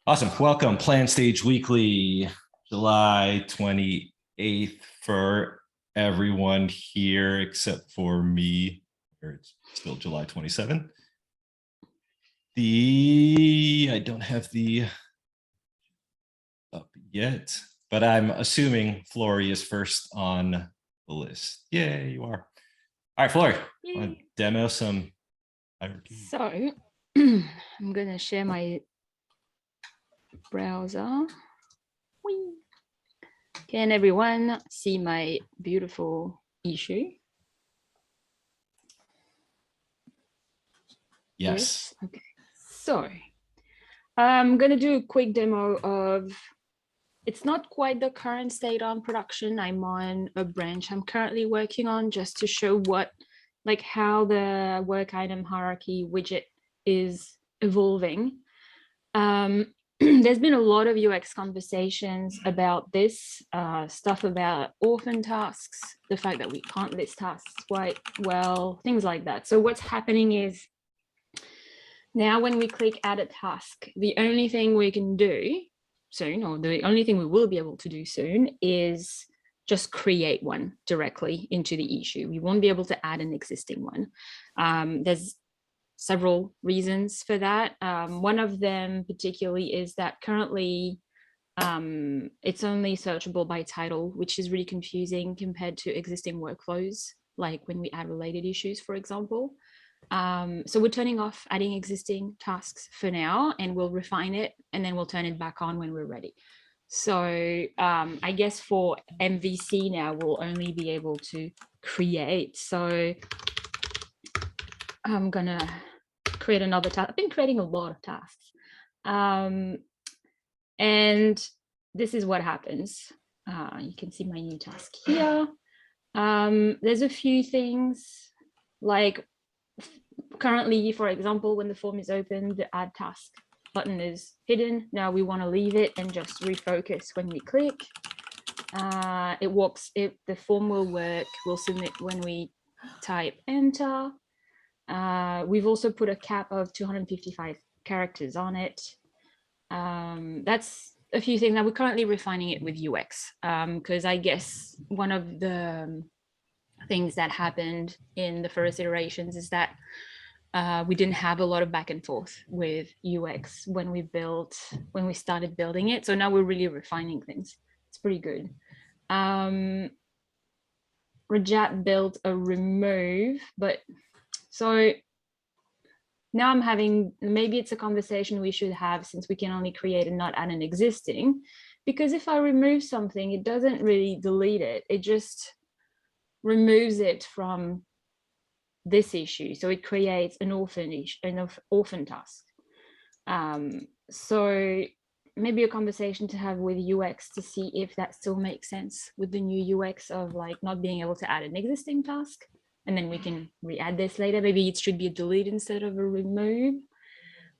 Awesome. Welcome. Plan Stage Weekly, July 28th for everyone here except for me, or it's still July 27th. I don't have the up yet, but I'm assuming Flory is first on the list. Yeah, you are. All right, Flory, want to demo some hierarchy? So I'm going to share my browser. Whee! Can everyone see my beautiful issue? Yes. Okay. So I'm going to do a quick demo of, it's not quite the current state on production. I'm on a branch I'm currently working on just to show how the work item hierarchy widget is evolving. There's been a lot of UX conversations about this, stuff about orphan tasks, the fact that we can't list tasks quite well, things like that. So what's happening is now when we click add a task, the only thing we can do soon, or the only thing we will be able to do soon, is just create one directly into the issue. We won't be able to add an existing one. There's several reasons for that. One of them particularly is that currently it's only searchable by title, which is really confusing compared to existing workflows, like when we add related issues, for example. So we're turning off adding existing tasks for now, and we'll refine it, and then we'll turn it back on when we're ready. So I guess for MVC now, we'll only be able to create. So I'm gonna create another task. I've been creating a lot of tasks. And this is what happens. You can see my new task here. There's a few things like currently, for example, when the form is open, the add task button is hidden. Now we want to leave it and just refocus when we click. The form will work. We'll submit when we type enter. We've also put a cap of 255 characters on it. That's a few things. Now we're currently refining it with UX because I guess one of the things that happened in the first iterations is that we didn't have a lot of back and forth with UX when we started building it. So now we're really refining things. It's pretty good. Rajat built a remove, but so now I'm having, maybe it's a conversation we should have since we can only create and not add an existing, because if I remove something, it doesn't really delete it. It just removes it from this issue. So it creates an orphan task. So maybe a conversation to have with UX to see if that still makes sense with the new UX of like not being able to add an existing task. And then we can re-add this later. Maybe it should be a delete instead of a remove.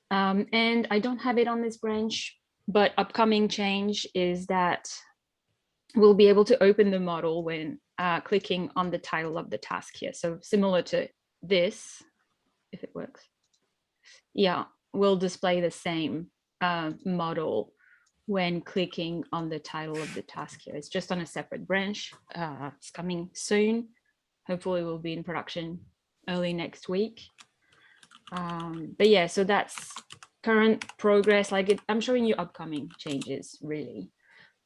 And I don't have it on this branch, but upcoming change is that we'll be able to open the model when clicking on the title of the task here. So similar to this, if it works. Yeah, we'll display the same model when clicking on the title of the task here. It's just on a separate branch. It's coming soon. Hopefully we'll be in production early next week. But yeah, so that's current progress. I'm showing you upcoming changes really.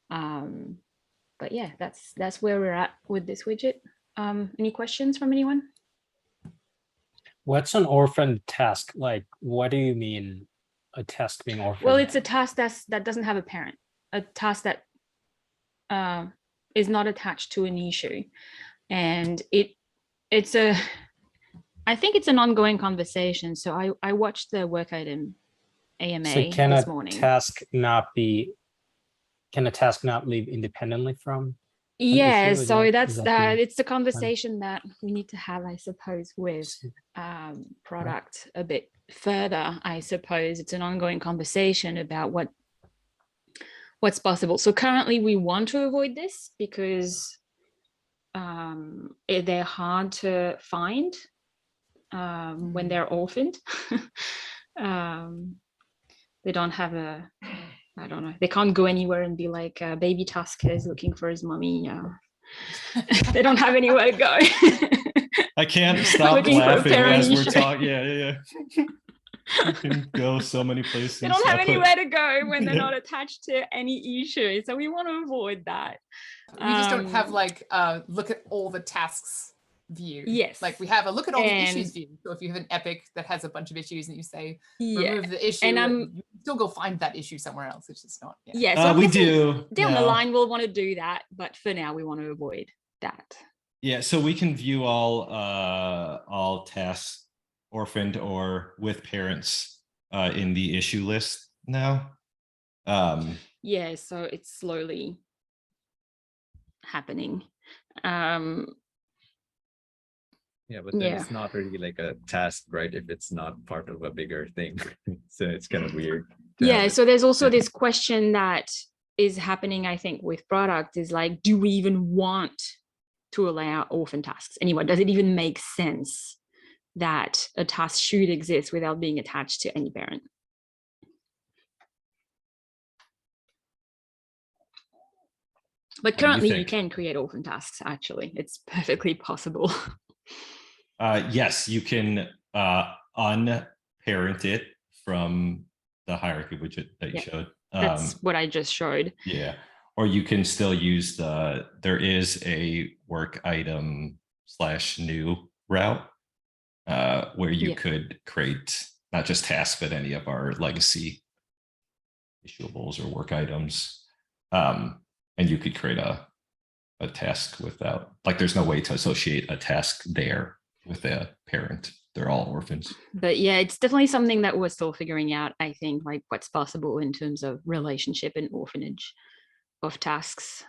But yeah, that's where we're at with this widget. Any questions from anyone? What's an orphan task? Like, what do you mean a task being orphan? Well, it's a task that doesn't have a parent, a task that is not attached to an issue. And I think it's an ongoing conversation. So I watched the work item AMA this morning. Can a task not live independently from? Yeah, so that's that. It's the conversation that we need to have, I suppose, with product a bit further. I suppose it's an ongoing conversation about what's possible. So currently we want to avoid this because they're hard to find when they're orphaned. They don't have I don't know. They can't go anywhere and be like, baby Tusker is looking for his mummy. They don't have anywhere to go. I can't stop Looking for a laughing parent as we're issue. talking. Yeah. You can go so many places. They don't have I put- anywhere to go when they're Yeah. not attached to any issue. So we want to avoid that. We just don't have Um, like look at all the tasks view. Yes. Like we have a look at all the issues And- view. So if you have an epic that has a bunch of issues and you say Yeah. remove the issue, And you can still go find that issue somewhere else. It's just not. Yeah. Yeah. So I'm we guessing do down the now. line we'll want to do that, but for now we want to avoid that. Yeah, so we can view all tasks orphaned or with parents in the issue list now. Yeah, so it's slowly happening. Yeah, but then Yeah. it's not really like a task, right? If it's not part of a bigger thing. So it's kind of weird. to Yeah, have it. so there's also Yeah. this question that is happening, I think, with product is like, do we even want to allow orphan tasks anyway? Does it even make sense that a task should exist without being attached to any parent? But What do you currently you think? can create orphan tasks, actually. It's perfectly possible. Yes, you can unparent it from the hierarchy widget that you Yeah, showed. That's what I just showed. Yeah, or you can still use there is a work item / new route where you Yeah. could create not just tasks, but any of our legacy issuables or work items. And you could create a task without, like, there's no way to associate a task there with a parent. They're all orphans. But yeah, it's definitely something that we're still figuring out, I think, like what's possible in terms of relationship and orphanage of tasks.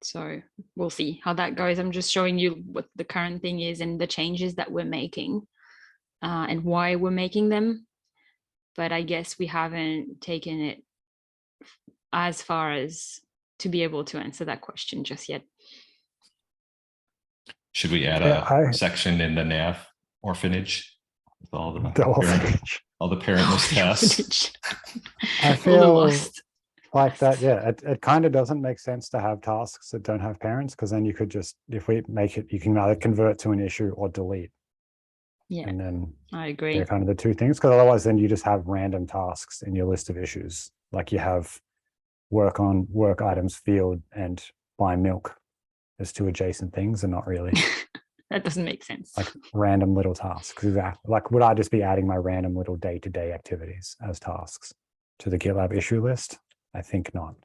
So we'll see how that goes. I'm just showing you what the current thing is and the changes that we're making and why we're making them. But I guess we haven't taken it as far as to be able to answer that question just yet. Should we add Yeah, a section in the nav orphanage with all the The orphanage. all the parentless tasks? I All the feel lost like that, tasks. yeah, it kind of doesn't make sense to have tasks that don't have parents, because then you could just, if we make it, you can either convert to an issue or delete. Yeah, And then I agree. they're kind of the two things, because otherwise then you just have random tasks in your list of issues. Like you have work on work items field and buy milk as two adjacent things, and not really That doesn't make sense. like random little tasks. Exactly. Like, would I just be adding my random little day-to-day activities as tasks to the GitLab issue list? I think not.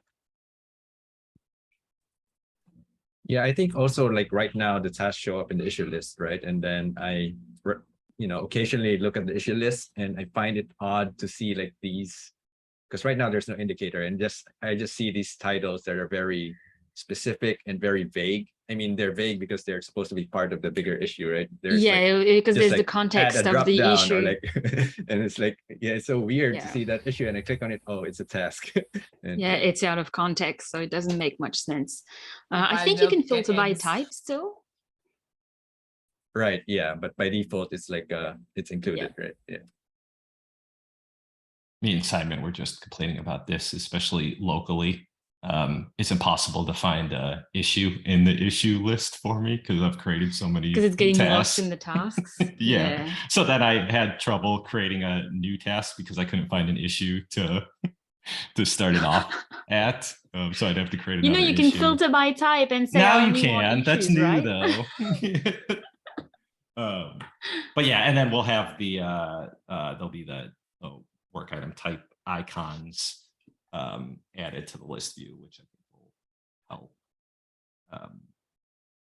Yeah, I think also like right now the tasks show up in the issue list, right? And then I, occasionally look at the issue list and I find it odd to see like these, because right now there's no indicator, and I just see these titles that are very specific and very vague. I mean, they're vague because they're supposed to be part of the bigger issue, right? There's Yeah, like, because just there's the like context add a of drop the down issue. or like, and it's like, yeah, it's so weird to Yeah. see that issue, and I click on it, oh, it's a task. And, Yeah, it's out of context, so it doesn't make much sense. I Buy think you milk, can get filter by eggs. type still. right, yeah, but by default it's like it's included, right? Yeah. Me and Simon were just complaining about this, especially locally. It's impossible to find a issue in the issue list for me because I've created so many Because it's getting lost tasks. in the tasks. Yeah. So then I had trouble creating a new task because I couldn't find an issue to start it off at. So I'd have to create You another know, you can issue. filter by type and say, Now I you only want can. That's issues, new right? though. But yeah, and then we'll have the there'll be the work item type icons added to the list view, which I think will help.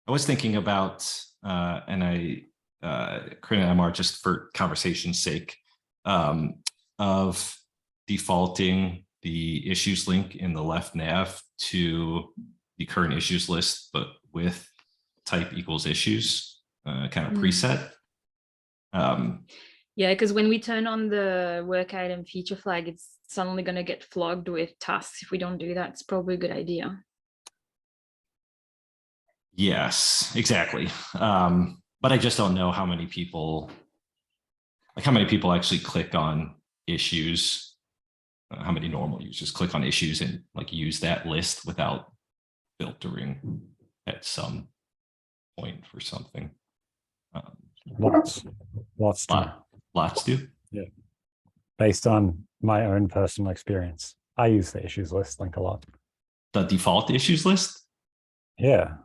I was thinking about and I Corinne and MR, just for conversation's sake, of defaulting the issues link in the left nav to the current issues list, but with type equals issues kind of preset. Yeah, because when we turn on the work item feature flag, it's suddenly going to get flogged with tasks. If we don't do that, it's probably a good idea. Yes, exactly. But I just don't know how many people actually click on issues how many normal users click on issues and like use that list without filtering at some point for something. Lots do. Lots do. Based on my own personal experience. I use the issues list link a lot. The default issues list Yeah.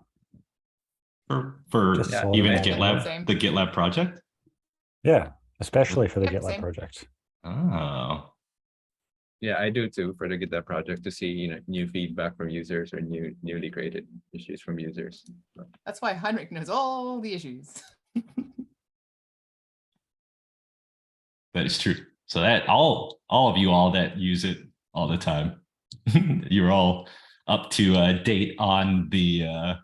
for Just even automatic. GitLab, Same. the GitLab project. Yeah. Especially for the Yep, GitLab same. project. Oh, Yeah, I do too for the GitLab project to see, you know, new feedback from users or newly created issues from users. That's why Heinrich knows all the issues. that is true. So that all of you all that use it all the time, you're all up to date on the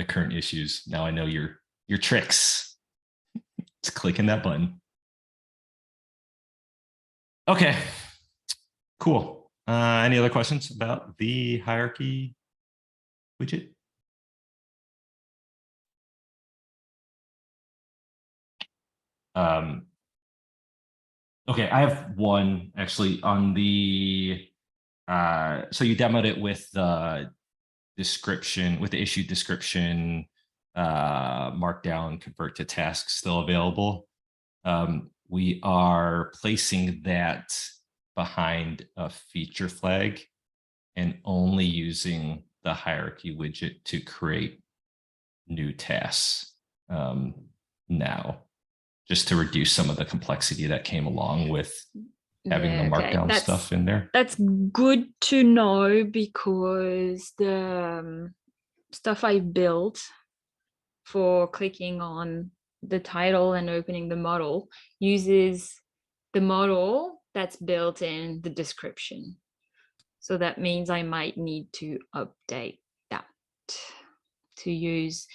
current issues. Now I know your tricks. Just clicking that button. Okay, cool. Any other questions about the hierarchy widget? Okay, I have one actually on the so you demoed it with the description, with the issue description, markdown, convert to tasks still available. We are placing that behind a feature flag and only using the hierarchy widget to create new tasks now, just to reduce some of the complexity that came along with having the markdown stuff in there. That's good to know, because the stuff I built for clicking on the title and opening the model uses the model that's built in the description. So that means I might need to update that to use.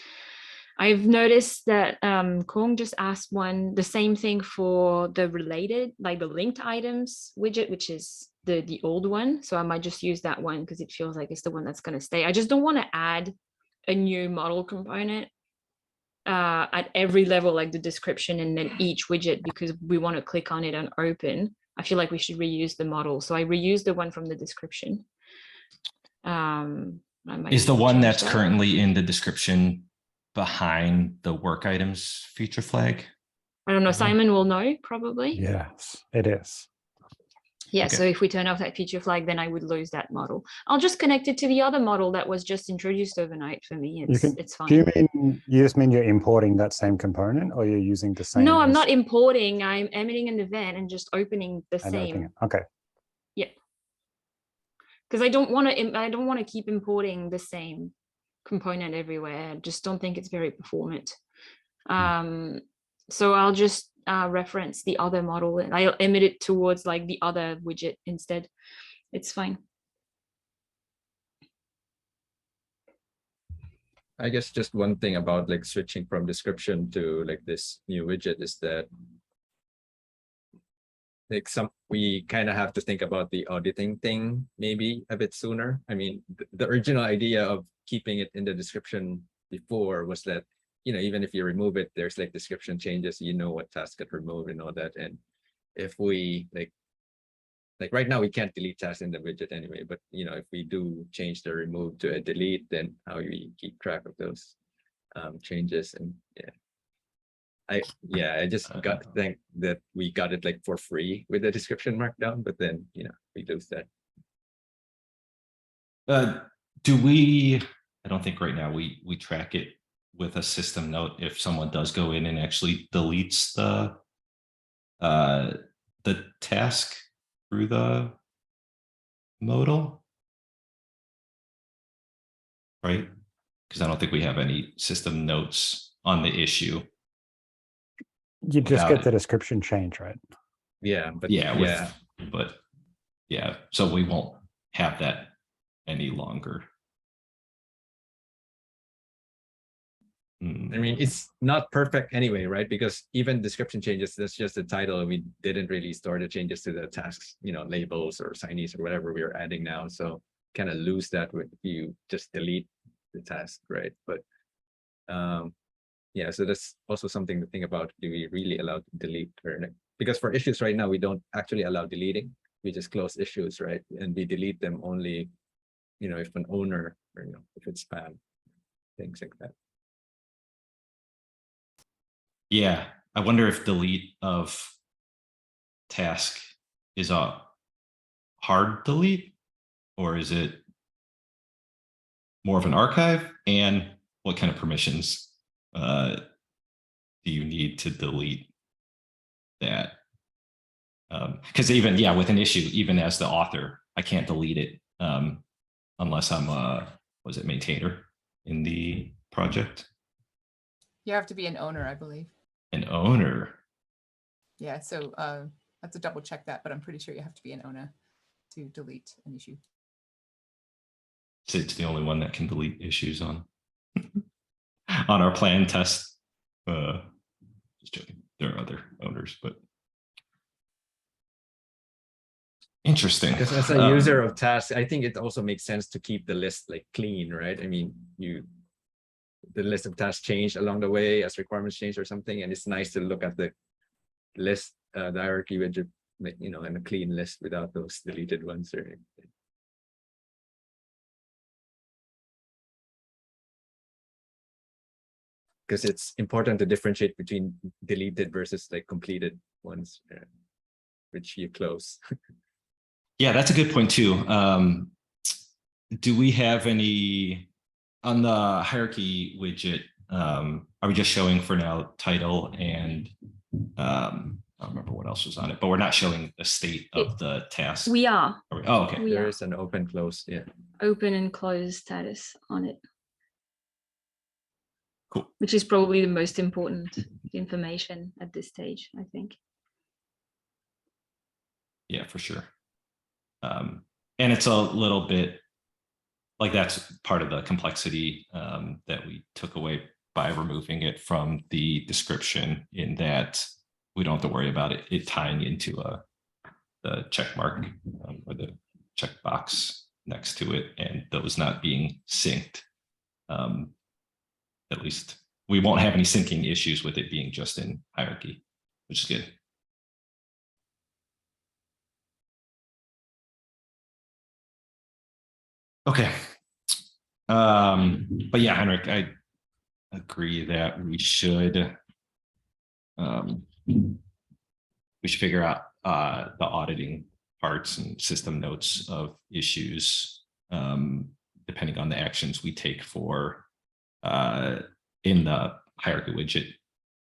I've noticed that Kong just asked the same thing for the related, like the linked items widget, which is the old one. So I might just use that one because it feels like it's the one that's going to stay. I just don't want to add a new model component at every level, like the description and then each widget, because we want to click on it and open. I feel like we should reuse the model. So I reused the one from the description. Is the one that's currently in the description behind the work items feature flag? I don't know. Simon will know probably. Yes, it is. Yeah, Okay. so if we turn off that feature flag, then I would lose that model. I'll just connect it to the other model that was just introduced overnight for me. It's fine. Do you mean, you just mean you're importing that same component, or you're using the same? No, I'm not importing. I'm emitting an event and just opening the same. Okay. Yeah. Because I don't want to keep importing the same component everywhere. I just don't think it's very performant. So I'll just reference the other model and I'll emit it towards like the other widget instead. It's fine. I guess just one thing about like switching from description to like this new widget is that like we kind of have to think about the auditing thing maybe a bit sooner. I mean, the original idea of keeping it in the description before was that, you know, even if you remove it, there's like description changes, you know what tasks get removed and all that. And if we like right now we can't delete tasks in the widget anyway, but you know, if we do change the remove to a delete, then how we keep track of those changes. And I just got to think that we got it like for free with the description markdown, but then, you know, we lose that. Do we, I don't think right now we track it with a system note if someone does go in and actually deletes the task through the modal, right? Because I don't think we have any system notes on the issue. You just get the description change, right? Yeah, but so we won't have that any longer. I mean, it's not perfect anyway, right? Because even description changes, that's just the title. We didn't really store the changes to the tasks, you know, labels or signees or whatever we are adding now. So kind of lose that if you just delete the task, right? But yeah, so that's also something to think about. Do we really allow to delete? Or because for issues right now, we don't actually allow deleting. we just close issues, right? And we delete them only, if an owner, or if it's spam, things like that. Yeah, I wonder if delete of task is a hard delete, or is it more of an archive? And what kind of permissions do you need to delete that? Because even, with an issue, even as the author, I can't delete it unless I'm was it maintainer in the project? You have to be an owner, I believe. An owner. Yeah, so I have to double check that, but I'm pretty sure you have to be an owner to delete an issue. So it's the only one that can delete issues on on our plan test. Just joking. There are other owners, but interesting. Because as a user of tasks, I think it also makes sense to keep the list like clean, right? I mean, the list of tasks change along the way as requirements change or something, and it's nice to look at the list, the hierarchy widget, in a clean list without those deleted ones or anything. Because it's important to differentiate between deleted versus like completed ones, which you close. Yeah, that's a good point too. Do we have any on the hierarchy widget? Are we just showing for now title and I don't remember what else was on it, but we're not showing the state of the task. We are. Oh, okay. There is an open close, yeah. Open and close status on it. Cool. Which is probably the most important information at this stage, I think. Yeah, for sure. And it's a little bit like that's part of the complexity that we took away by removing it from the description, in that we don't have to worry about it tying into the check mark or the checkbox next to it, and those not being synced. At least we won't have any syncing issues with it being just in hierarchy, which is good. Okay. But yeah, Henrik, I agree that we should figure out the auditing parts and system notes of issues depending on the actions we take for in the hierarchy widget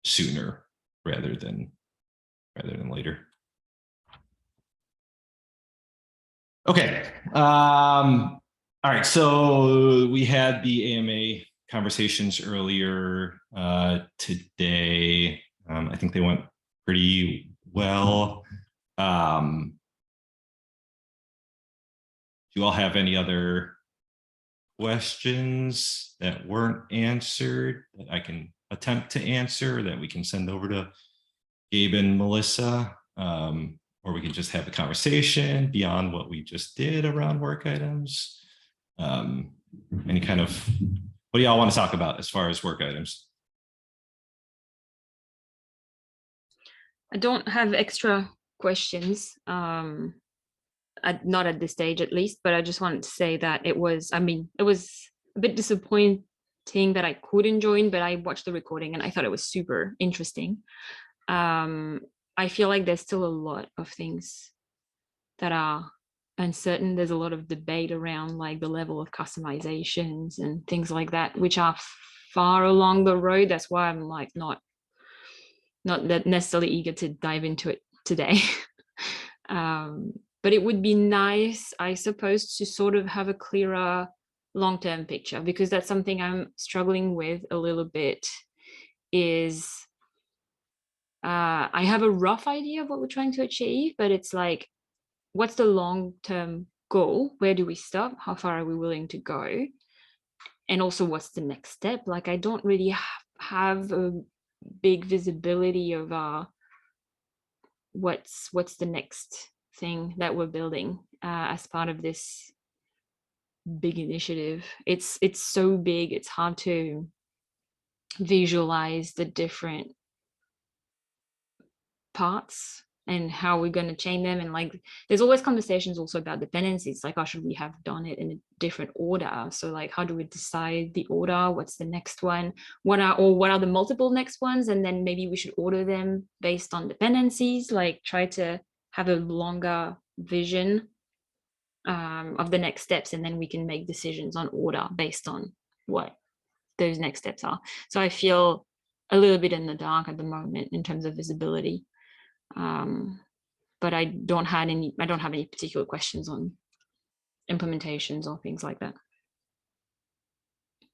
sooner rather than later. Okay. All right, so we had the AMA conversations earlier today. I think they went pretty well. Do you all have any other questions that weren't answered that I can attempt to answer, that we can send over to Gabe and Melissa? Or we can just have a conversation beyond what we just did around work items. Any kind of, what do y'all want to talk about as far as work items? I don't have extra questions, not at this stage at least, but I just wanted to say that it was a bit disappointing that I couldn't join, but I watched the recording and I thought it was super interesting. I feel like there's still a lot of things that are uncertain. There's a lot of debate around like the level of customizations and things like that, which are far along the road. That's why I'm like not that necessarily eager to dive into it today. But it would be nice, I suppose, to sort of have a clearer long-term picture, because that's something I'm struggling with a little bit. Is I have a rough idea of what we're trying to achieve, but it's like, what's the long-term goal? Where do we stop? How far are we willing to go? And also, what's the next step? Like, I don't really have a big visibility of what's the next thing that we're building as part of this big initiative. It's so big, it's hard to visualize the different parts and how we're going to chain them. And like, there's always conversations also about dependencies, like, oh, should we have done it in a different order? So like, how do we decide the order? What's the next one? What are the multiple next ones? And then maybe we should order them based on dependencies, like try to have a longer vision of the next steps, and then we can make decisions on order based on what those next steps are. So I feel a little bit in the dark at the moment in terms of visibility. But I don't have any particular questions on implementations or things like that.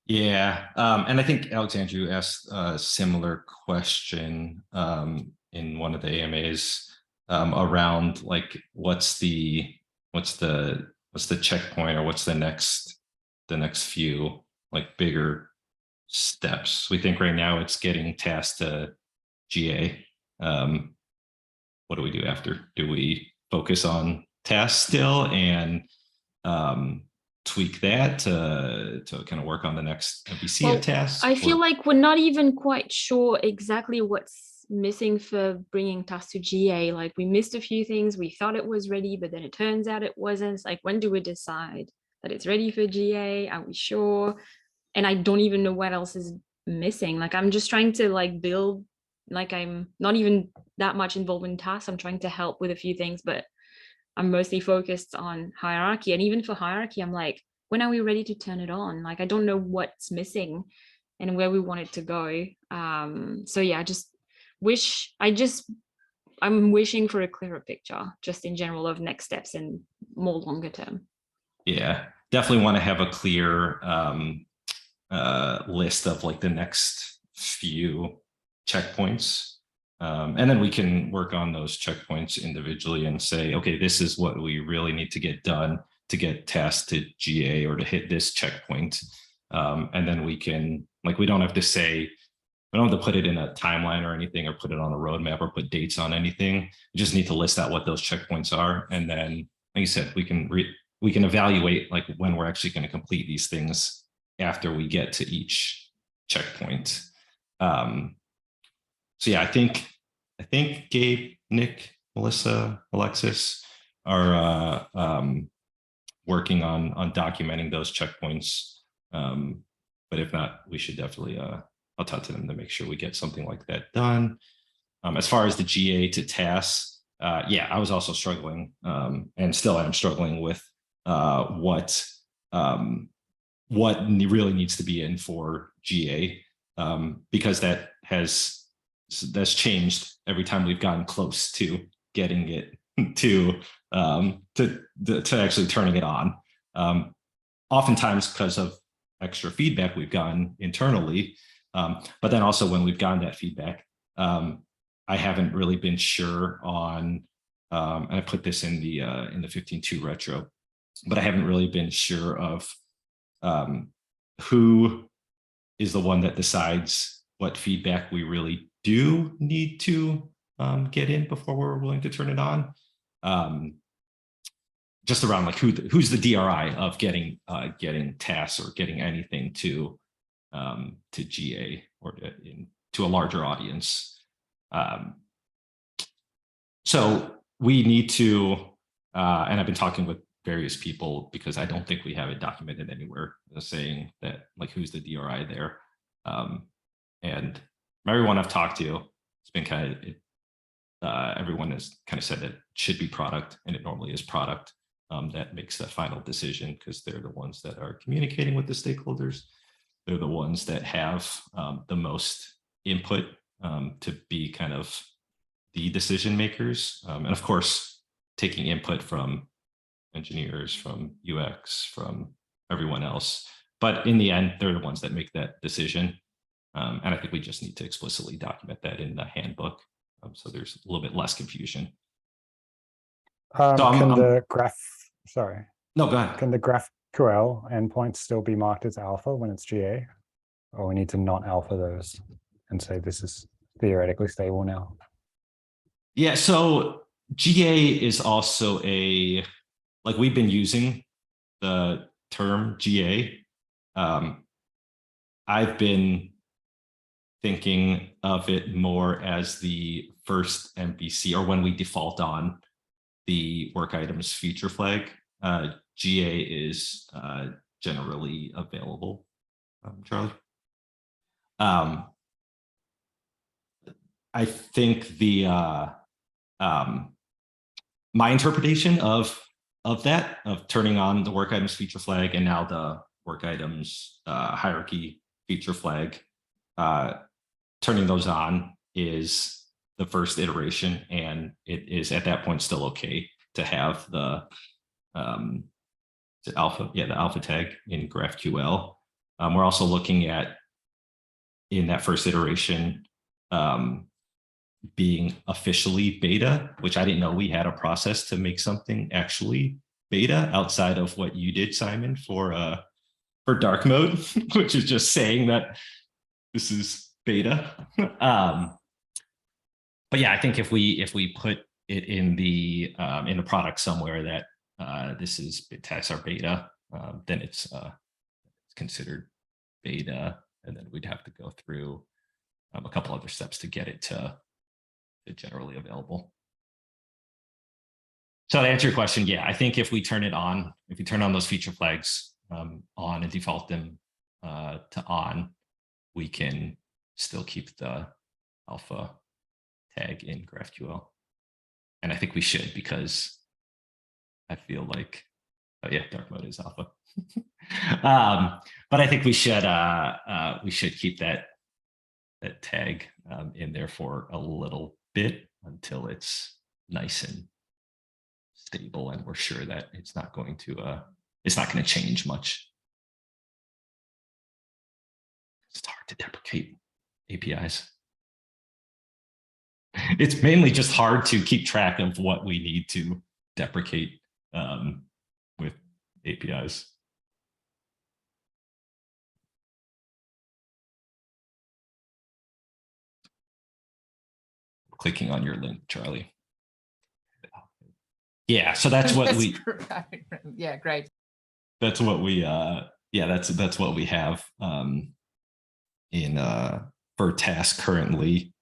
Yeah, and I think Alexandra, you asked a similar question in one of the AMAs around like what's the checkpoint, or what's the next few like bigger steps. We think right now it's getting tasked to GA. What do we do after? Do we focus on tasks still and tweak that to kind of work on the next MVC of tasks? I feel like we're not even quite sure exactly what's missing for bringing tasks to GA. Like, we missed a few things. We thought it was ready, but then it turns out it wasn't. It's like, when do we decide that it's ready for GA? Are we sure? And I don't even know what else is missing. Like, I'm just trying to like build, like, I'm not even that much involved in tasks. I'm trying to help with a few things, but I'm mostly focused on hierarchy. And even for hierarchy, I'm like, when are we ready to turn it on? Like, I don't know what's missing and where we want it to go. So yeah, I'm wishing for a clearer picture just in general of next steps and more longer term. Yeah, definitely want to have a clear list of like the next few checkpoints. And then we can work on those checkpoints individually and say, okay, this is what we really need to get done to get tasked to GA or to hit this checkpoint. And then we can, like, we don't have to say, we don't have to put it in a timeline or anything, or put it on a roadmap or put dates on anything. We just need to list out what those checkpoints are. And then, like you said, we can evaluate like when we're actually going to complete these things after we get to each checkpoint. So yeah, I think Gabe, Nick, Melissa, Alexis are working on documenting those checkpoints. But if not, we should definitely, I'll talk to them to make sure we get something like that done. As far as the GA to tasks, yeah, I was also struggling, and still am struggling with what really needs to be in for GA, because that's changed every time we've gotten close to getting it to actually turning it on. Oftentimes because of extra feedback we've gotten internally, but then also when we've gotten that feedback, I haven't really been sure on, and I put this in the 15.2 retro, but I haven't really been sure of who is the one that decides what feedback we really do need to get in before we're willing to turn it on. Just around like who's the DRI of getting tasks or getting anything to GA or to a larger audience. So we need to, and I've been talking with various people because I don't think we have it documented anywhere, saying that like who's the DRI there. And everyone I've talked to, it's been kind of, everyone has kind of said that it should be product, and it normally is product that makes that final decision, because they're the ones that are communicating with the stakeholders. They're the ones that have the most input to be kind of the decision makers. And of course, taking input from engineers, from UX, from everyone else. But in the end, they're the ones that make that decision. And I think we just need to explicitly document that in the handbook, so there's a little bit less confusion. Can the GraphQL endpoints still be marked as alpha when it's GA? Or we need to not alpha those and say this is theoretically stable now? Yeah, so GA is also like we've been using the term GA. I've been thinking of it more as the first MVC, or when we default on the work items feature flag, GA is generally available. Charlie. I think the my interpretation of that, of turning on the work items feature flag and now the work items hierarchy feature flag, turning those on is the first iteration, and it is at that point still okay to have the alpha tag in GraphQL. We're also looking at, in that first iteration, being officially beta, which I didn't know we had a process to make something actually beta outside of what you did, Simon, for dark mode, which is just saying that this is beta. But yeah, I think if we put it in the product somewhere that this is tests are beta, then it's considered beta, and then we'd have to go through a couple other steps to get it to generally available. So to answer your question, yeah, I think if we turn it on, if we turn on those feature flags on and default them to on, we can still keep the alpha tag in GraphQL. And I think we should, because I feel like, oh yeah, dark mode is alpha. But I think we should keep that tag in there for a little bit until it's nice and stable and we're sure that it's not going to change much. It's hard to deprecate APIs. It's mainly just hard to keep track of what we need to deprecate with APIs. Clicking on your link, Charlie. Yeah, so that's what we. Yeah, great. That's what we. That's what we have in for task currently,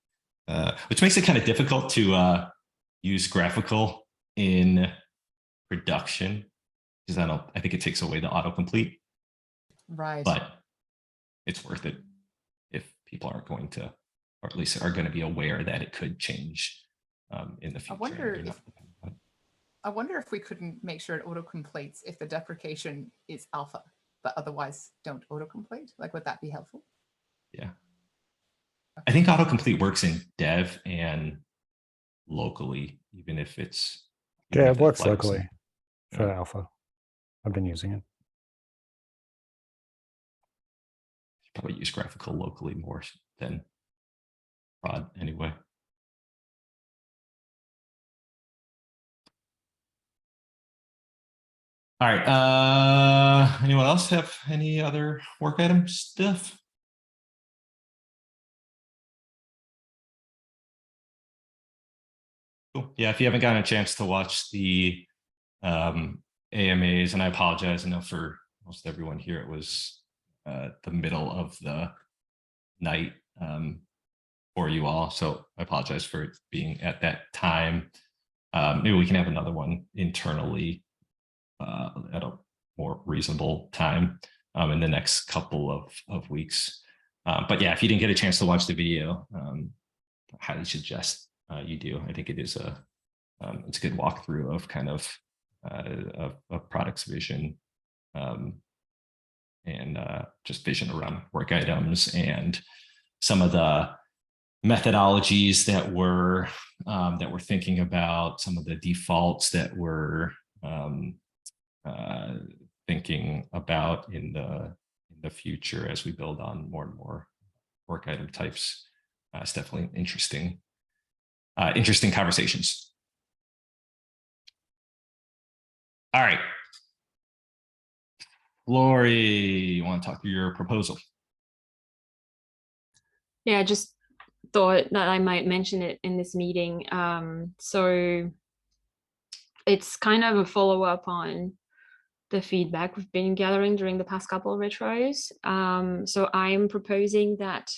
which makes it kind of difficult to use graphical in production, because I think it takes away the autocomplete. Right. But it's worth it if people aren't going to, or at least are going to be aware that it could change in the future. I wonder if we couldn't make sure it auto-completes if the deprecation is alpha, but otherwise don't auto-complete. Like, would that be helpful? Yeah. Okay. I think autocomplete works in dev and locally, even if it's. Yeah, it works locally for alpha. I've been using it. Probably use graphical locally more than prod anyway. All right. Anyone else have any other work item stuff? Cool. Yeah, if you haven't gotten a chance to watch the AMAs, and I apologize, I know for most everyone here, it was the middle of the night for you all. So I apologize for it being at that time. Maybe we can have another one internally at a more reasonable time in the next couple of weeks. But yeah, if you didn't get a chance to watch the video, I highly suggest you do. I think it is it's a good walkthrough of kind of product's vision and just vision around work items and some of the methodologies that we're thinking about, some of the defaults that we're thinking about in the future as we build on more and more work item types. It's definitely interesting conversations. All right, Lori, you want to talk through your proposal? Yeah, I just thought that I might mention it in this meeting. So it's kind of a follow-up on the feedback we've been gathering during the past couple of retros. So I'm proposing that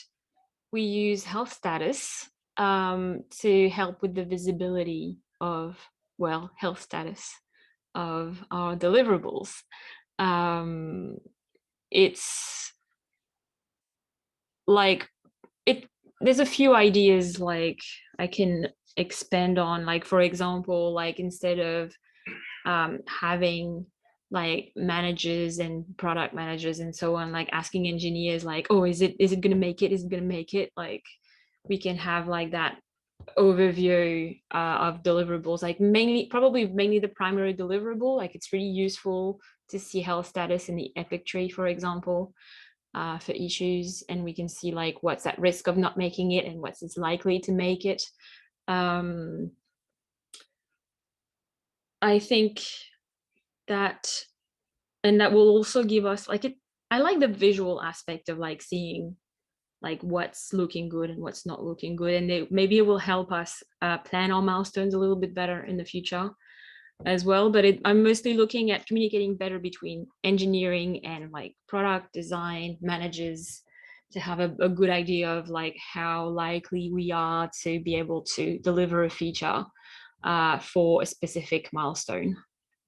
we use health status to help with the visibility of, well, health status of our deliverables. It's like there's a few ideas like I can expand on, like, for example, like instead of having like managers and product managers and so on, like asking engineers like, oh, is it going to make it? Is it going to make it? Like we can have like that overview of deliverables, like probably mainly the primary deliverable. Like it's really useful to see health status in the epic tree, for example, for issues, and we can see like what's at risk of not making it and what's likely to make it. I think that, and that will also give us like I like the visual aspect of like seeing like what's looking good and what's not looking good, and maybe it will help us plan our milestones a little bit better in the future as well. But I'm mostly looking at communicating better between engineering and like product design managers to have a good idea of like how likely we are to be able to deliver a feature for a specific milestone,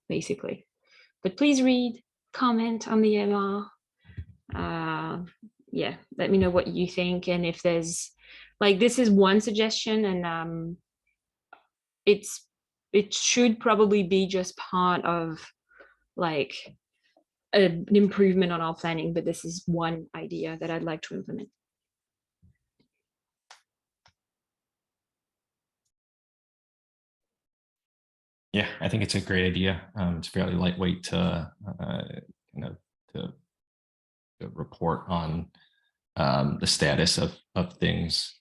basically. But please read, comment on the MR. Yeah, let me know what you think, and if there's like, this is one suggestion, and it should probably be just part of like an improvement on our planning, but this is one idea that I'd like to implement. Yeah, I think it's a great idea. It's fairly lightweight to to report on the status of things.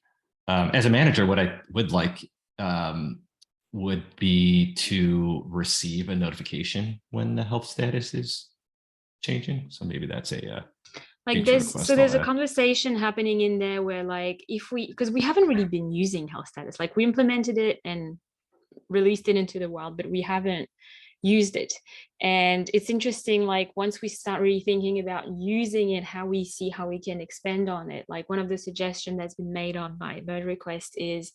As a manager, what I would like would be to receive a notification when the health status is changing. So maybe that's a like there's a conversation happening in there where like because we haven't really been using health status, like we implemented it and released it into the wild, but we haven't used it. And it's interesting, like once we start really thinking about using it, how we can expand on it. Like one of the suggestions that's been made on my merge request is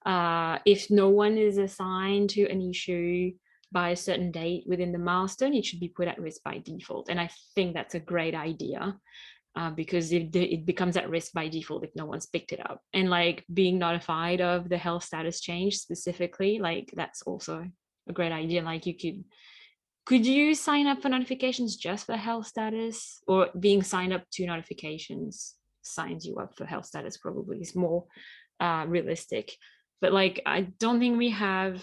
if no one is assigned to an issue by a certain date within the milestone, it should be put at risk by default. And I think that's a great idea. Because it becomes at risk by default if no one's picked it up. And like being notified of the health status change specifically, like that's also a great idea. Like could you sign up for notifications just for health status, or being signed up to notifications signs you up for health status? Probably is more realistic. But like I don't think we have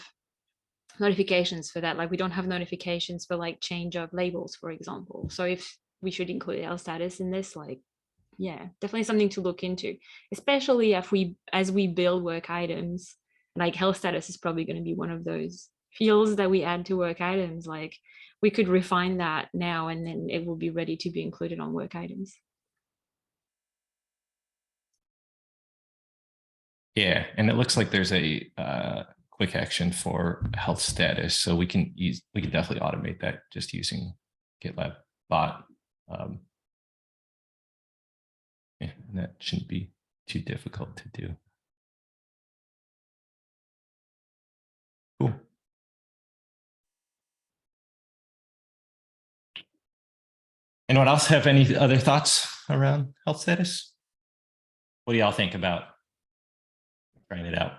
notifications for that. Like we don't have notifications for like change of labels, for example. So if we should include health status in this, like, yeah, definitely something to look into, especially as we build work items. Like health status is probably going to be one of those fields that we add to work items. Like we could refine that now, and then it will be ready to be included on work items. Yeah, and it looks like there's a quick action for health status, so we can definitely automate that just using GitLab bot. Yeah, and that shouldn't be too difficult to do. Cool. Anyone else have any other thoughts around health status? What do y'all think about trying it out?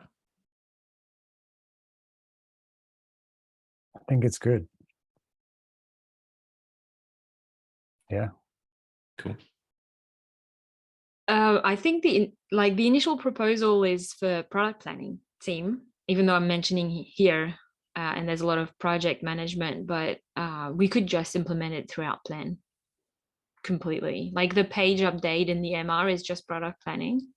I think it's good. Yeah. Cool. I think the initial proposal is for product planning team, even though I'm mentioning here, and there's a lot of project management, but we could just implement it throughout plan completely. Like the page update in the MR is just product planning.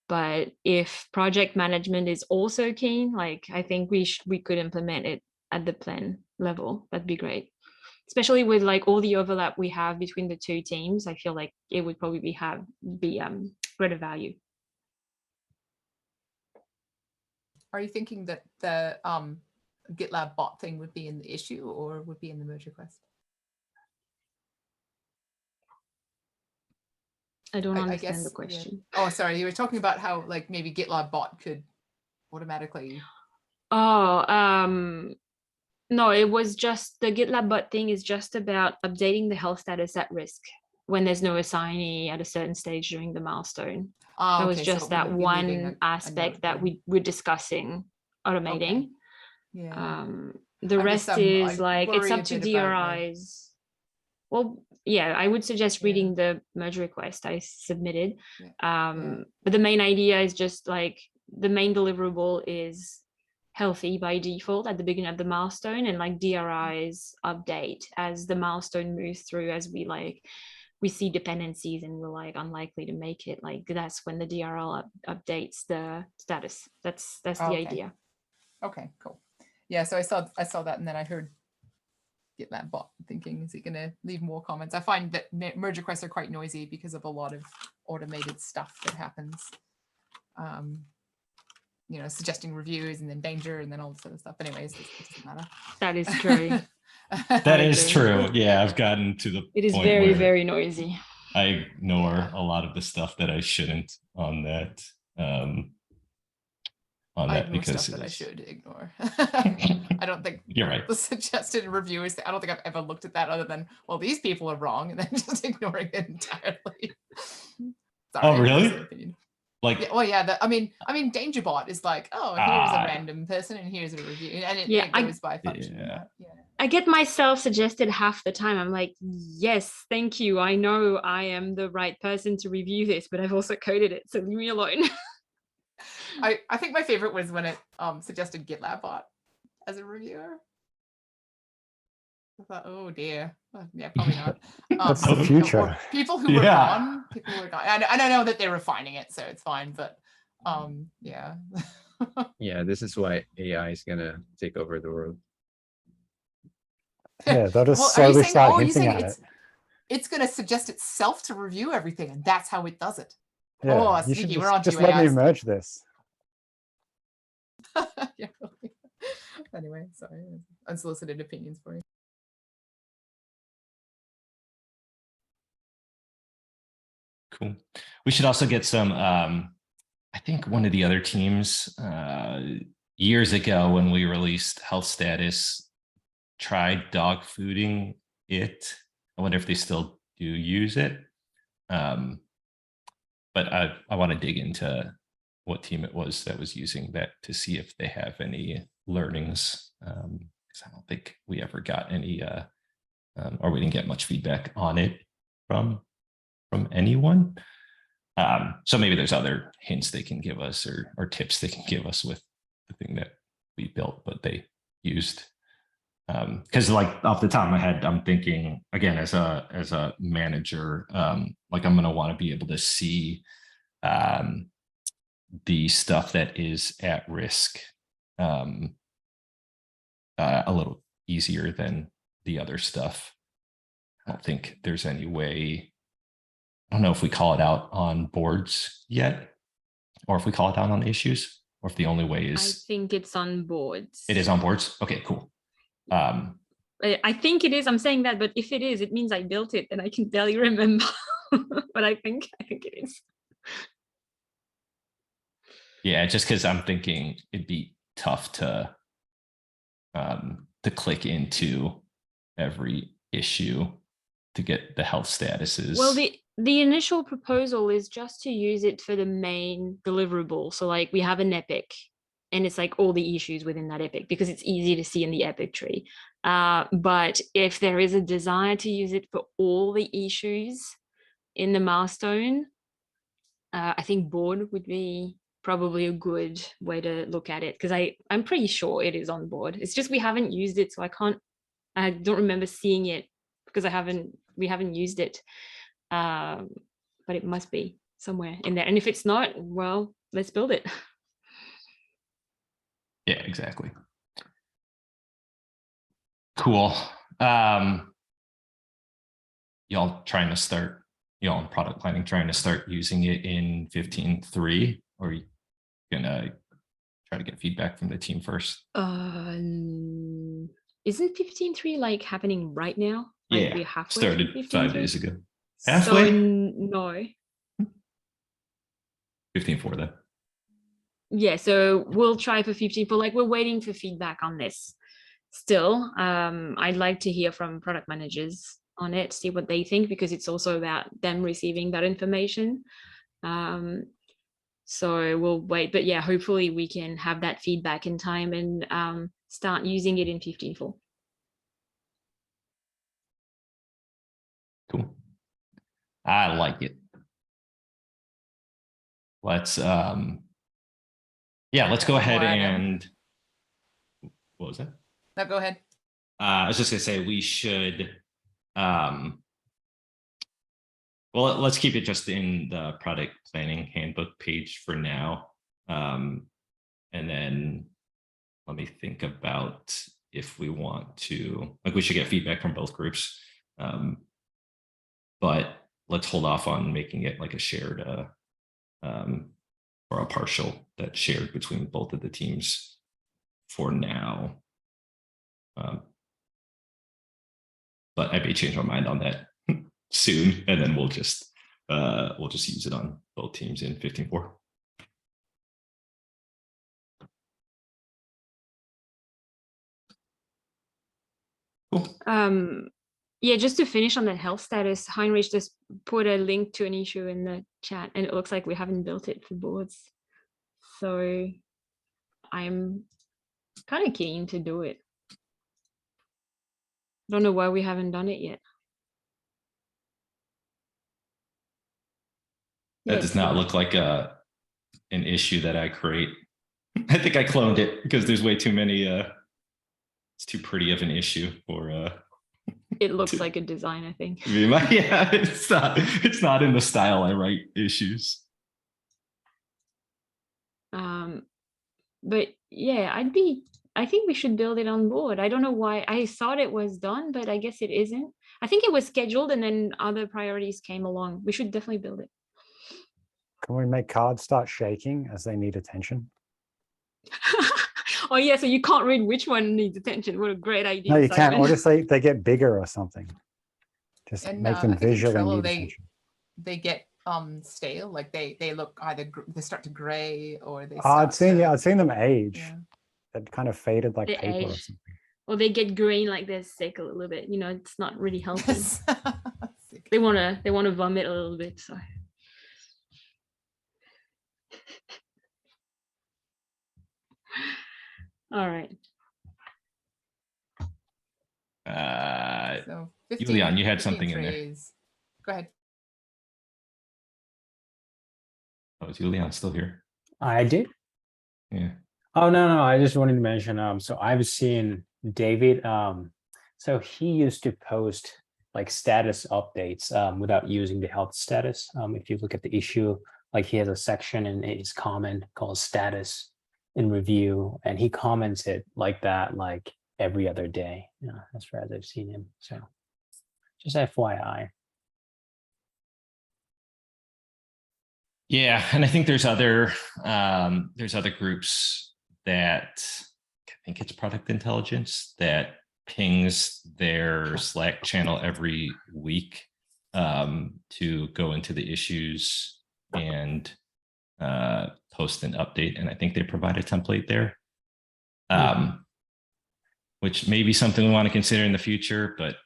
But if project management is also keen, like I think we could implement it at the plan level. That'd be great. Especially with like all the overlap we have between the two teams, I feel like it would probably be greater value. Are you thinking that the GitLab bot thing would be in the issue or would be in the merge request? I don't I understand the guess, yeah. question. Oh, sorry. You were talking about how like maybe GitLab bot could automatically. Oh, no, it was just the GitLab bot thing is just about updating the health status at risk when there's no assignee at a certain stage during the milestone. Ah, That was okay, so just it that wouldn't be leaving one a aspect note that there. we were discussing automating. Yeah. The I guess, rest is I like it's worry up a to bit about, like- DRIs. Well, yeah, I would suggest Yeah. reading the merge request I submitted. Yeah. But the main idea is just like the main deliverable is healthy by default at the beginning of the milestone, and like DRIs update as the milestone moves through, as we see dependencies and we're like unlikely to make it. Like that's when the DRL updates the status. That's the Okay. idea. Okay, cool. Yeah, so I saw that, and then I heard GitLab bot thinking, is it going to leave more comments? I find that merge requests are quite noisy because of a lot of automated stuff that happens. You know, suggesting reviews and then danger and then all this other stuff. Anyways, it doesn't matter. That is true. That is agree. true. Yeah, I've gotten to the It is point very, where very noisy. I ignore Yeah. a lot of the stuff that I shouldn't on that. I ignore because stuff that I it's- should ignore. I don't think You're right. the suggested reviewers, I don't think I've ever looked at that other than, well, these people are wrong, and then just ignoring it entirely. Sorry, Oh, really? personal opinion. Like, Yeah, well, yeah. I mean, DangerBot is like, oh, here's a Ah. random person and here's a review, and it, Yeah, it goes by function. Yeah. Yeah. I get myself suggested half the time. I'm like, yes, thank you. I know I am the right person to review this, but I've also coded it, so leave me alone. I think my favorite was when it suggested GitLab bot as a reviewer. I thought, oh dear. Yeah, probably not. That's the you know, future. or people who were Yeah. gone, people who were gone. And I know that they're refining it, so it's fine. But yeah. Yeah, this is why AI is gonna take over the world. Yeah, they'll just Well, are you slowly saying? start Oh, you hinting saying at it. it's going to suggest itself to review everything, and that's how it does it. Yeah, Oh, you should sneaky, we're on to just you, let me AIs. merge this. Yeah. Anyway, sorry, unsolicited opinions for you. cool. We should also get some, I think one of the other teams years ago when we released health status tried dog fooding it. I wonder if they still do use it. But I want to dig into what team it was that was using that to see if they have any learnings. Because I don't think we ever got any, or we didn't get much feedback on it from anyone. So maybe there's other hints they can give us or tips they can give us with the thing that we built, but they used. Because like off the top of my head, I'm thinking again as a manager, like I'm gonna want to be able to see the stuff that is at risk a little easier than the other stuff. I don't think there's any way. I don't know if we call it out on boards yet, or if we call it out on issues, or if the only way I is think it's on boards. it is on boards. Okay, cool. I think it is. I'm saying that, but if it is, it means I built it and I can barely remember. But I think it is. Yeah, just because I'm thinking it'd be tough to click into every issue to get the health statuses. Well, the initial proposal is just to use it for the main deliverable. So like we have an epic and it's like all the issues within that epic because it's easy to see in the epic tree. But if there is a desire to use it for all the issues in the milestone, I think board would be probably a good way to look at it because I'm pretty sure it is on board. It's just we haven't used it, so I don't remember seeing it because we haven't used it. But it must be somewhere in there. And if it's not, well, let's build it. Yeah, exactly. Cool. Y'all in product planning trying to start using it in 15.3, or you gonna try to get feedback from the team first? Isn't 15.3 like happening right now? Like Yeah, we're halfway started through 5 15.3? days ago. So Halfway? no. 15.4 then. Yeah, so we'll try for 15 for like, we're waiting for feedback on this still. I'd like to hear from product managers on it, see what they think, because it's also about them receiving that information. So we'll wait, but yeah, hopefully we can have that feedback in time and start using it in 15.4. Cool. I like it. Let's yeah, let's go ahead and what was that? No, go ahead. I was just gonna say we should well, let's keep it just in the product planning handbook page for now. And then let me think about if we want to, like, we should get feedback from both groups. But let's hold off on making it like a shared or a partial that's shared between both of the teams for now. But I may change my mind on that soon, and then we'll just use it on both teams in 15.4. Cool. Yeah, just to finish on the health status, Heinrich just put a link to an issue in the chat, and it looks like we haven't built it for boards. So I'm kind of keen to do it. Don't know why we haven't done it yet. That Yeah, does not look like an issue that I create. I think I cloned it because there's way too many. It's too pretty of an issue for. it looks like a design, I think. Yeah, it's not in the style I write issues. But yeah, I think we should build it on board. I don't know why. I thought it was done, but I guess it isn't. I think it was scheduled and then other priorities came along. We should definitely build it. Can we make cards start shaking as they need attention? Oh yeah, so you can't read which one needs attention. What a great idea. No, you can't. Simon. Or just they get bigger or something. Just And make I them think in visually Trello, need attention. they get stale, like they look either they start to gray or they I'd start to, seen them age. yeah. That kind of faded like They paper or age. something. Or they get green, like they're sick a little bit. You know, it's not really healthy. Yes. They wanna vomit a little bit. So all right. So Julian, you had 15 something in there. trays. Go ahead. Oh, is Julian still here? I did. Yeah. Oh no, I just wanted to mention. So I've seen David. So he used to post like status updates without using the health status. If you look at the issue, like he has a section in his comment called status in review, and he comments it like that, like every other day. Yeah, as far as I've seen him. So just FYI. Yeah, and I think there's other groups that I think it's Product Intelligence that pings their Slack channel every week to go into the issues and post an update. And I think they provide a template there, which may be something we want to consider in the future. But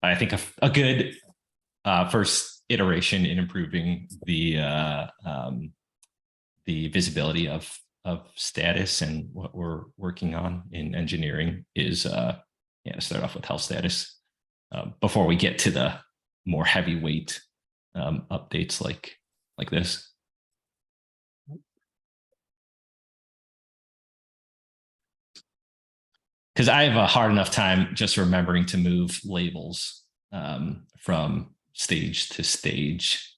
I think a good first iteration in improving the visibility of status and what we're working on in engineering is to start off with health status before we get to the more heavyweight updates like this. Because I have a hard enough time just remembering to move labels from stage to stage.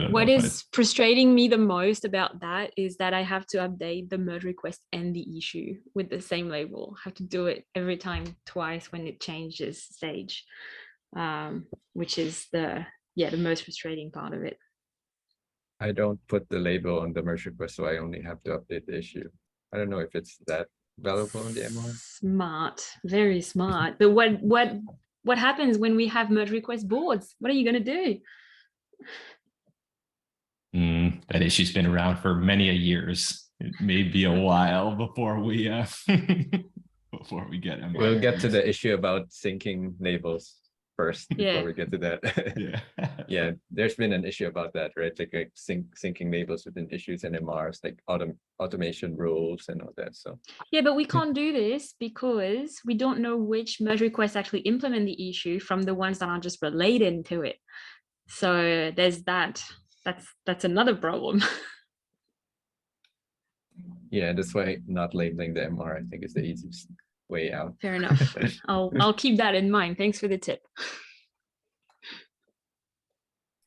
What is frustrating me the most about that is that I have to update the merge request and the issue with the same label. I have to do it every time twice when it changes stage, which is the most frustrating part of it. I don't put the label on the merge request, so I only have to update the issue. I don't know if it's that valuable in the MR. Smart, very smart. But what what happens when we have merge request boards? What are you going to do? That issue's been around for many a years. It may be a while before we before we get them. We'll get to the issue about syncing labels first before Yeah. we get to that. Yeah. Yeah, there's been an issue about that, right? Like syncing labels within issues and MRs, like automation rules and all that. So Yeah, but we can't do this because we don't know which merge requests actually implement the issue from the ones that are just related to it. So there's that. That's another problem. yeah, that's why not labeling the MR, I think, is the easiest way out. Fair enough. I'll keep that in mind. Thanks for the tip.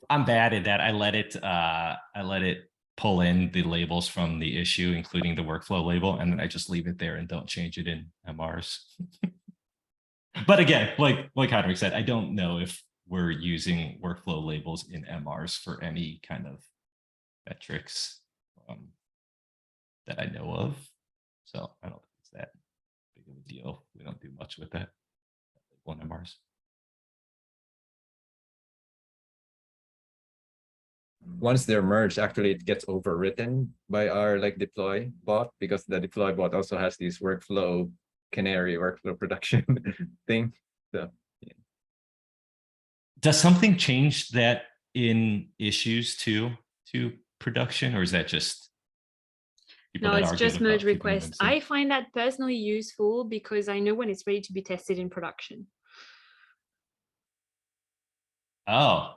I'm bad at that. I let it pull in the labels from the issue, including the workflow label, and then I just leave it there and don't change it in MRs. But again, like Heinrich said, I don't know if we're using workflow labels in MRs for any kind of metrics that I know of. So I don't think it's that big of a deal. We don't do much with that on MRs. Once they're merged, actually it gets overwritten by our like deploy bot, because the deploy bot also has these workflow canary workflow production thing. So Does something change that in issues to production, or is that just people No, that it's are just good about merge keeping them request. in sync? I find that personally useful because I know when it's ready to be tested in production. Oh,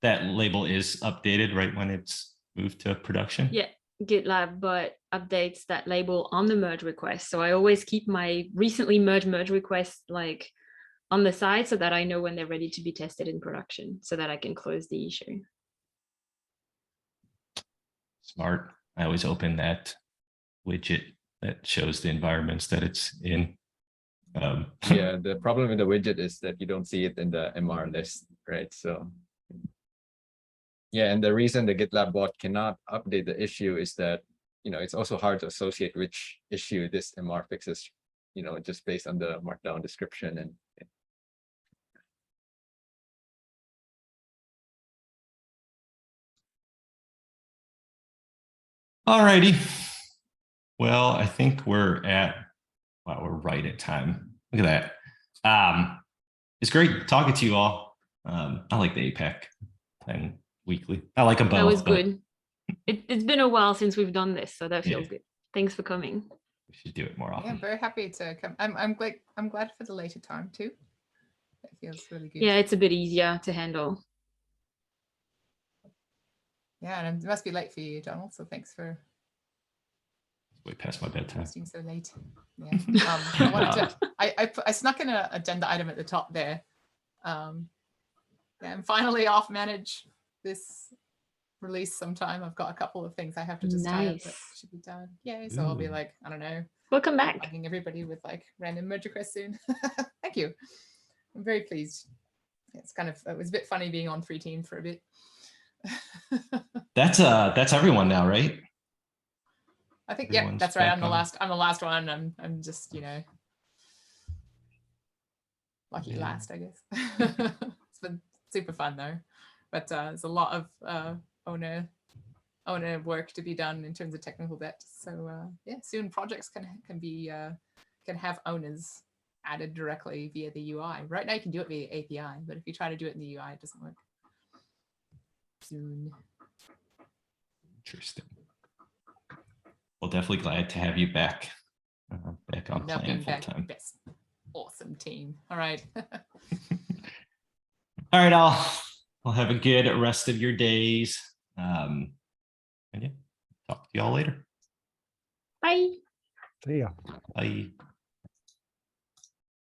that label is updated right when it's moved to production? Yeah, GitLab, but updates that label on the merge request. So I always keep my recently merge requests like on the side so that I know when they're ready to be tested in production so that I can close the issue. Smart. I always open that widget that shows the environments that it's in. yeah, the problem with the widget is that you don't see it in the MR list, right? So yeah, and the reason the GitLab bot cannot update the issue is that, you know, it's also hard to associate which issue this MR fixes, you know, just based on the markdown description. And All righty. Well, I think we're right at time. Look at that. It's great talking to you all. I like the APEC and weekly. I like them both. That was but good. It's been a while since we've done this, so that feels Yeah. good. Thanks for coming. We should do it more Yeah, often. I'm very happy to come. I'm glad for the later time too. It feels really good. Yeah, it's a bit easier to handle. Yeah, and it must be late for you, Donald. So thanks for Way past my bedtime. hosting so late. Yeah. I wanted to. I snuck in an agenda item at the top there. Yeah, and finally off manage this release sometime. I've got a couple of things I have to just tie up that Nice. should be done. Yay! So I'll be Ooh. like, I don't know, Welcome back. bugging everybody with like random merge requests soon. Thank you. I'm very pleased. It was a bit funny being on 3 teams for a bit. That's everyone now, right? I think, yeah, Everyone's that's right. back I'm the on. last one. I'm just, you know, lucky Yeah. last, I guess. It's been super fun though, but there's a lot of owner work to be done in terms of technical debt. So yeah, soon projects can have owners added directly via the UI. Right now you can do it via API, but if you try to do it in the UI, it doesn't work. Soon. Interesting. Well, definitely glad to have you back. Back on Love plan being full back. time. Best. Awesome team. All right. All right, I'll have a good rest of your days. And yeah, talk to y'all later. Bye. See ya. Bye.